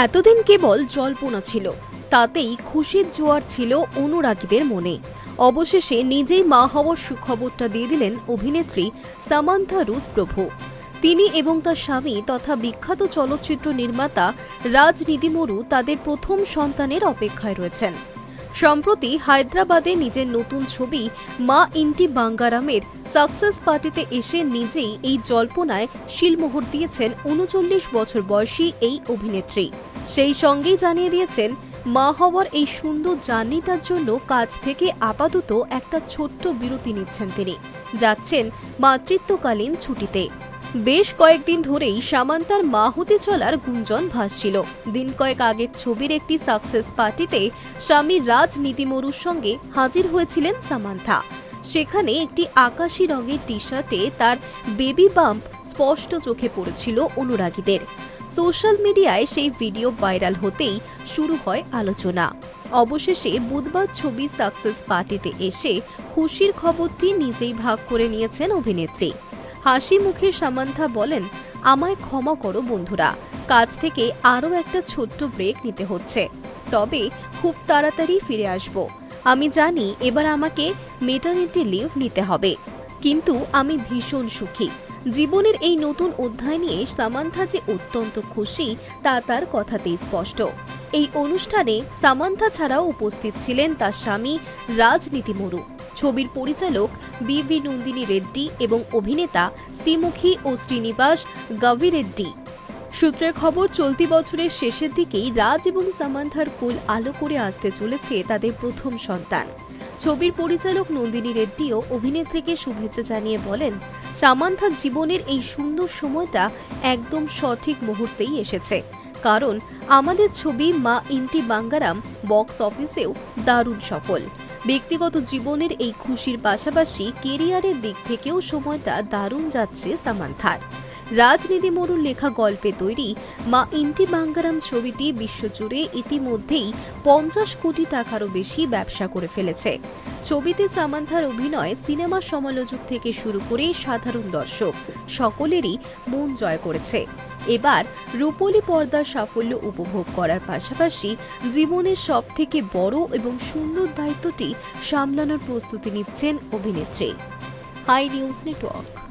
এতদিন কেবল জল্পনা ছিল, তাতেই খুশির জোয়ার ছিল অনুরাগীদের মনে। অবশেষে নিজেই মা হওয়ার সুখবরটা দিয়ে দিলেন অভিনেত্রী সামান্থা রুথ প্রভু। তিনি এবং তার স্বামী তথা বিখ্যাত চলচ্চিত্র নির্মাতা রাজ নিদিমুরু তাদের প্রথম সন্তানের অপেক্ষায় রয়েছেন। সম্প্রতি হায়দ্রাবাদে নিজের নতুন ছবি মা ইন্টি বাঙ্গারামের সাকসেস পার্টিতে এসে নিজেই এই জল্পনায় শিলমোহর দিয়েছেন ৩৯ বছর বয়সী এই অভিনেত্রী। সেই সঙ্গেই জানিয়ে দিয়েছেন মা হওয়ার এই সুন্দর জার্নিটার জন্য কাজ থেকে আপাতত একটা ছোট্ট বিরতি নিচ্ছেন তিনি, যাচ্ছেন মাতৃত্বকালীন ছুটিতে। বেশ কয়েকদিন ধরেই সামান্থার মা হতে চলার গুঞ্জন ভাসছিল। দিন কয়েক আগের ছবির একটি সাকসেস পার্টিতে স্বামী রাজ নিদিমুরুর সঙ্গে হাজির হয়েছিলেন সামান্থা। সেখানে একটি আকাশি রঙের টি শার্টে তার বেবি বাম্প স্পষ্ট চোখে পড়েছিল অনুরাগীদের। সোশ্যাল মিডিয়ায় সেই ভিডিও ভাইরাল হতেই শুরু হয় আলোচনা। অবশেষে বুধবার ছবি সাকসেস পার্টিতে এসে খুশির খবরটি নিজেই ভাগ করে নিয়েছেন অভিনেত্রী। হাসি মুখে সামান্থা বলেন, আমায় ক্ষমা করো বন্ধুরা, কাজ থেকে আরও একটা ছোট্ট ব্রেক নিতে হচ্ছে, তবে খুব তাড়াতাড়ি ফিরে আসব। আমি জানি এবার আমাকে মেটারনিটি লিভ নিতে হবে, কিন্তু আমি ভীষণ সুখী। জীবনের এই নতুন অধ্যায় নিয়ে সামান্থা যে অত্যন্ত খুশি তা তার কথাতেই স্পষ্ট। এই অনুষ্ঠানে সামান্থা ছাড়াও উপস্থিত ছিলেন তার স্বামী রাজ নিদিমুরু, ছবির পরিচালক বি.ভি. নন্দিনী রেড্ডি এবং অভিনেতা শ্রীমুখী ও শ্রীনিবাস গাভিরেড্ডি। সূত্রের খবর, চলতি বছরের শেষের দিকেই রাজ এবং সামান্থার কোল আলো করে আসতে চলেছে তাদের প্রথম সন্তান। ছবির পরিচালক নন্দিনী রেড্ডিও অভিনেত্রীকে শুভেচ্ছা জানিয়ে বলেন, সামান্থার জীবনের এই সুন্দর সময়টা একদম সঠিক মুহূর্তেই এসেছে, কারণ আমাদের ছবি মা ইন্টি বাঙ্গারাম বক্স অফিসেও দারুণ সফল। ব্যক্তিগত জীবনের এই খুশির পাশাপাশি কেরিয়ারের দিক থেকেও সময়টা দারুণ যাচ্ছে সামান্থার। রাজ নিদিমুরুর লেখা গল্পে তৈরি মা ইন্টি বাঙ্গারাম ছবিটি বিশ্বজুড়ে ইতিমধ্যেই ৫০ কোটি টাকারও বেশি ব্যবসা করে ফেলেছে। ছবিতে সামান্থার অভিনয় সিনেমা সমালোচক থেকে শুরু করে সাধারণ দর্শক সকলেরই মন জয় করেছে। এবার রূপলী পর্দার সাফল্য উপভোগ করার পাশাপাশি জীবনের সবথেকে বড় এবং সুন্দর দায়িত্বটি সামলানোর প্রস্তুতি নিচ্ছেন অভিনেত্রী। Hi news network.